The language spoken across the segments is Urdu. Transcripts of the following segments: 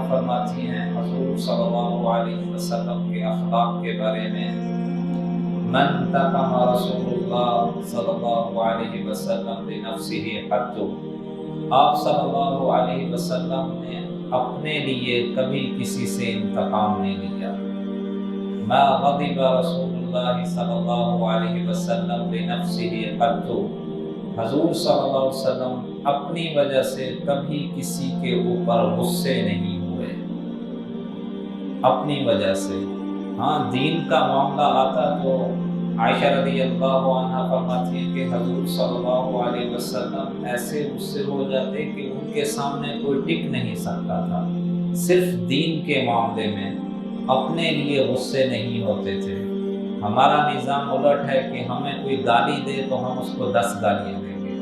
فرماتی ہیں حضور صلی اللہ علیہ وسلم کے اخلاق کے بارے میں، من تقم رسول اللہ صلی اللہ علیہ وسلم بنفسہ قط، آپ صلی اللہ علیہ وسلم نے اپنے لیے کبھی کسی سے انتقام نہیں لیا۔ ما غضب رسول اللہ صلی اللہ علیہ وسلم بنفسہ قط، حضور صلی اللہ علیہ وسلم اپنی وجہ سے کبھی کسی کے اوپر غصے نہیں ہوئے، اپنی وجہ سے۔ ہاں دین کا معاملہ آتا تو عائشہ رضی اللہ عنہ فرماتی ہیں کہ حضور صلی اللہ علیہ وسلم ایسے غصے ہو جاتے کہ ان کے سامنے کوئی ٹک نہیں سکتا تھا۔ صرف دین کے معاملے میں اپنے لیے غصے نہیں ہوتے تھے۔ ہمارا نظام الٹ ہے کہ ہمیں کوئی گالی دے تو ہم اس کو 10 گالیاں دیں گے،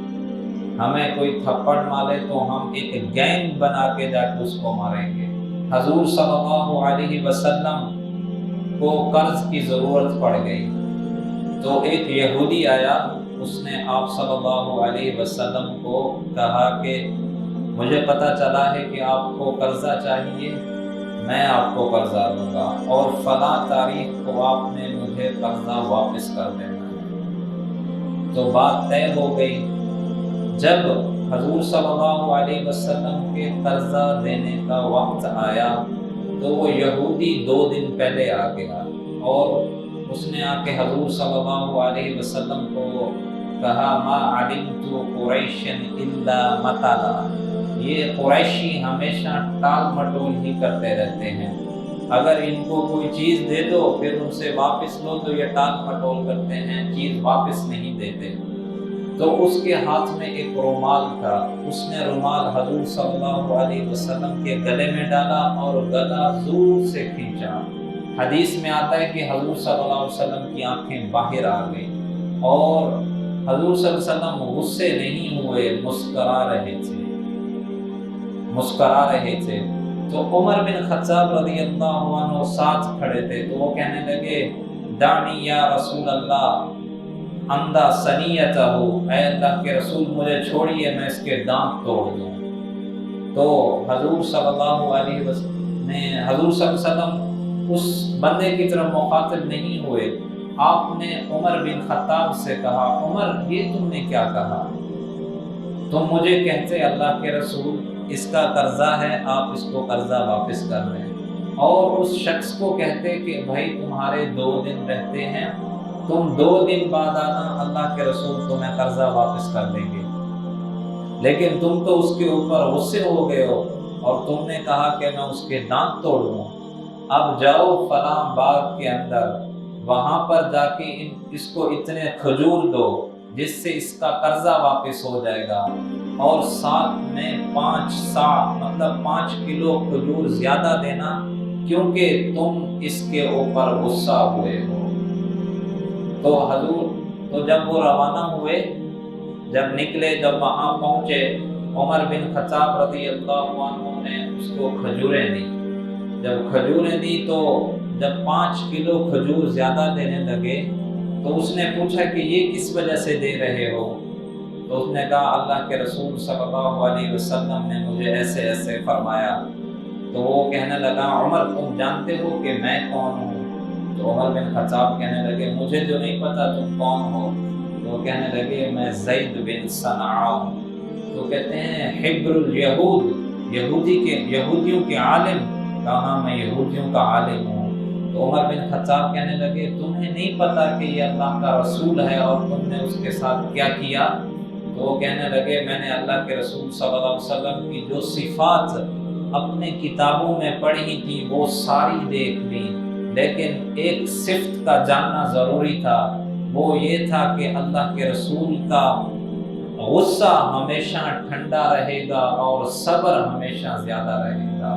ہمیں کوئی تھپڑ مارے تو ہم ایک گینگ بنا کے جا کے اس کو ماریں گے۔ حضور صلی اللہ علیہ وسلم کو قرض کی ضرورت پڑ گئی تو ایک یہودی آیا، اس نے آپ صلی اللہ علیہ وسلم کو کہا کہ مجھے پتہ چلا ہے کہ آپ کو قرضہ چاہیے، میں آپ کو قرضہ دوں گا اور فلاں تاریخ کو آپ نے مجھے قرضہ واپس کر دینا ہے۔ تو بات طے ہو گئی۔ جب حضور صلی اللہ علیہ وسلم کے قرضہ دینے کا وقت آیا تو وہ یہودی 2 دن پہلے آ گیا اور اس نے آ کے حضور صلی اللہ علیہ وسلم کو کہا ما علمت قریشا الا مطلا، یہ قریشی ہمیشہ ٹال مٹول ہی کرتے رہتے ہیں، اگر ان کو کوئی چیز دے دو پھر ان سے واپس لو تو یہ ٹال مٹول کرتے ہیں، چیز واپس نہیں دیتے۔ تو اس کے ہاتھ میں ایک رومال تھا، اس نے رومال حضور صلی اللہ علیہ وسلم کے گلے میں ڈالا اور گلا زور سے کھینچا۔ حدیث میں آتا ہے کہ حضور صلی اللہ علیہ وسلم کی آنکھیں باہر آ گئیں اور حضور صلی اللہ علیہ وسلم غصے نہیں ہوئے، مسکرا رہے تھے۔ تو عمر بن خطاب رضی اللہ عنہ ساتھ کھڑے تھے تو وہ کہنے لگے دعنی یا رسول اللہ اندھا سنیتہ، اے اللہ کے رسول مجھے چھوڑیے میں اس کے دانت توڑ دوں۔ تو حضور صلی اللہ علیہ وسلم اس بندے کی طرف مخاطب نہیں ہوئے، آپ نے عمر بن خطاب سے کہا عمر یہ تم نے کیا کہا؟ تم مجھے کہتے اللہ کے رسول اس کا قرضہ ہے، آپ اس کو قرضہ واپس کر دیں، اور اس شخص کو کہتے کہ بھائی تمہارے 2 دن رہتے ہیں، تم 2 دن بعد آنا، اللہ کے رسول تمہیں قرضہ واپس کر دیں گے۔ لیکن تم تو اس کے اوپر غصے ہو گئے ہو اور تم نے کہا کہ میں اس کے دانت توڑ دوں۔ اب جاؤ فلاں باغ کے اندر، وہاں پر جا کے اس کو اتنے کھجور دو جس سے اس کا قرضہ واپس ہو جائے گا، اور ساتھ میں 5 سا مطلب 5 کلو کھجور زیادہ دینا کیونکہ تم اس کے اوپر غصہ ہوئے ہو۔ تو جب وہ روانہ ہوئے، جب نکلے، جب وہاں پہنچے، عمر بن خطاب رضی اللہ عنہ نے اس کو کھجوریں دی۔ جب کھجوریں دی تو جب 5 کلو کھجور زیادہ دینے لگے تو اس نے پوچھا کہ یہ کس وجہ سے دے رہے ہو؟ تو اس نے کہا اللہ کے رسول صلی اللہ علیہ وسلم نے مجھے ایسے ایسے فرمایا۔ تو وہ کہنے لگا عمر تم جانتے ہو کہ میں کون ہوں؟ تو عمر بن خطاب کہنے لگے مجھے جو نہیں پتا تم کون ہو۔ تو وہ کہنے لگے میں زید بن صنعاء ہوں۔ تو کہتے ہیں حبر الیہود، یہودیوں کے عالم، کہا میں یہودیوں کا عالم ہوں۔ تو عمر بن خطاب کہنے لگے تمہیں نہیں پتا کہ یہ اللہ کا رسول ہے اور تم نے اس کے ساتھ کیا کیا؟ تو وہ کہنے لگے میں نے اللہ کے رسول صلی اللہ علیہ وسلم کی جو صفات اپنے کتابوں میں پڑھی تھی وہ ساری دیکھ لی، لیکن ایک صفت کا جاننا ضروری تھا، وہ یہ تھا کہ اللہ کے رسول کا غصہ ہمیشہ ٹھنڈا رہے گا اور صبر ہمیشہ زیادہ رہے گا،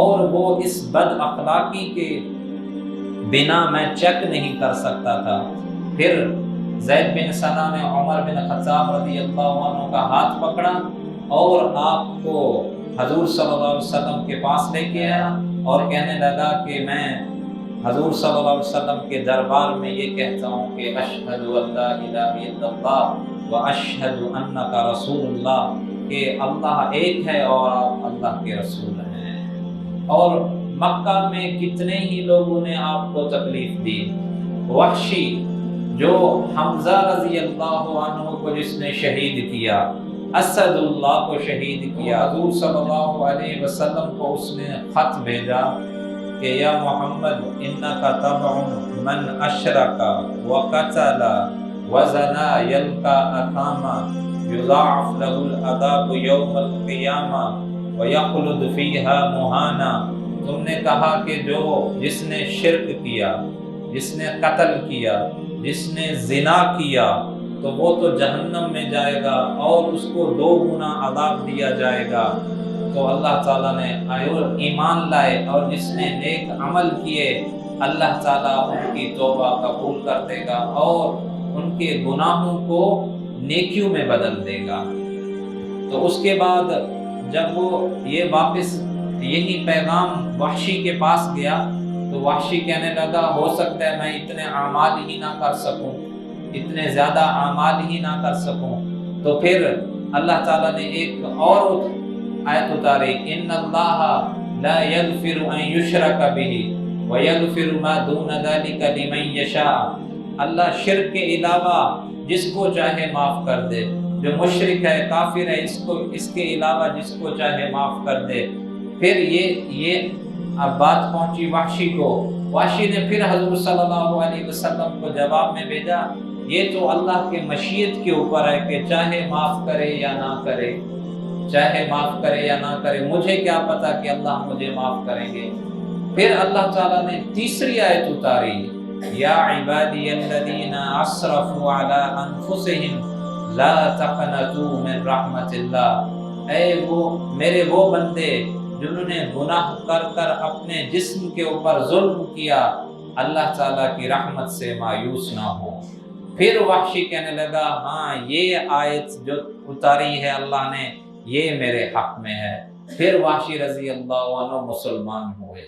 اور وہ اس بد اخلاقی کے بنا میں چیک نہیں کر سکتا تھا۔ پھر زید بن ثنا نے عمر بن خطاب رضی اللہ عنہ کا ہاتھ پکڑا اور آپ کو حضور صلی اللہ علیہ وسلم کے پاس لے کے آیا اور کہنے لگا کہ میں حضور صلی اللہ علیہ وسلم کے دربار میں یہ کہتا ہوں کہ اشہد ان لا الہ الا اللہ و اشہد انک رسول اللہ، کہ اللہ ایک ہے اور آپ اللہ کے رسول ہیں، اور مکہ میں کتنے ہی لوگوں نے آپ کو تکلیف دی۔ وحشی جو حمزہ رضی اللہ عنہ کو جس نے شہید کیا، اسد اللہ کو شہید کیا، حضور صلی اللہ علیہ وسلم کو اس نے خط بھیجا کہ یا محمد انکا تبع من اشرک وقتل وزنا یلقا اثاما یضاعف له العذاب یوم القیامہ ویخلد فیہا مہانا۔ تم نے کہا کہ جس نے شرک کیا، جس نے قتل کیا، جس نے زنا کیا، تو وہ تو جہنم میں جائے گا اور اس کو 2 گنا عذاب دیا جائے گا۔ تو اللہ تعالیٰ نے ایمان لائے اور جس نے نیک عمل کیے، اللہ تعالیٰ ان کی توبہ قبول کر دے گا اور ان کے گناہوں کو نیکیوں میں بدل دے گا۔ تو اس کے بعد جب وہ یہ واپس یہی پیغام وحشی کے پاس گیا تو وحشی کہنے لگا ہو سکتا ہے میں اتنے اعمال ہی نہ کر سکوں، اتنے زیادہ اعمال ہی نہ کر سکوں۔ تو پھر اللہ تعالیٰ نے ایک اور آیت اتاری، ان اللہ لا یغفر ان یشرک بہ ویغفر ما دون ذلک لمن یشاء۔ اللہ شرک کے علاوہ جس کو چاہے معاف کر دے، جو مشرک ہے کافر ہے اس کے علاوہ جس کو چاہے معاف کر دے۔ پھر یہ اب بات پہنچی وحشی کو، وحشی نے پھر حضور صلی اللہ علیہ وسلم کو جواب میں بھیجا یہ تو اللہ کے مشیت کے اوپر ہے کہ چاہے معاف کرے یا نہ کرے، چاہے معاف کرے یا نہ کرے، مجھے کیا پتا کہ اللہ مجھے معاف کریں گے۔ پھر اللہ تعالیٰ نے تیسری آیت اتاری، یا عبادی الذین اسرفوا علی انفسہم لا تقنطوا من رحمت اللہ۔ اے میرے وہ بندے جنہوں نے گناہ کر کر اپنے جسم کے اوپر ظلم کیا، اللہ تعالیٰ کی رحمت سے مایوس نہ ہو۔ پھر وحشی کہنے لگا ہاں یہ آیت جو اتاری ہے اللہ نے یہ میرے حق میں ہے۔ پھر وحشی رضی اللہ عنہ مسلمان ہوئے۔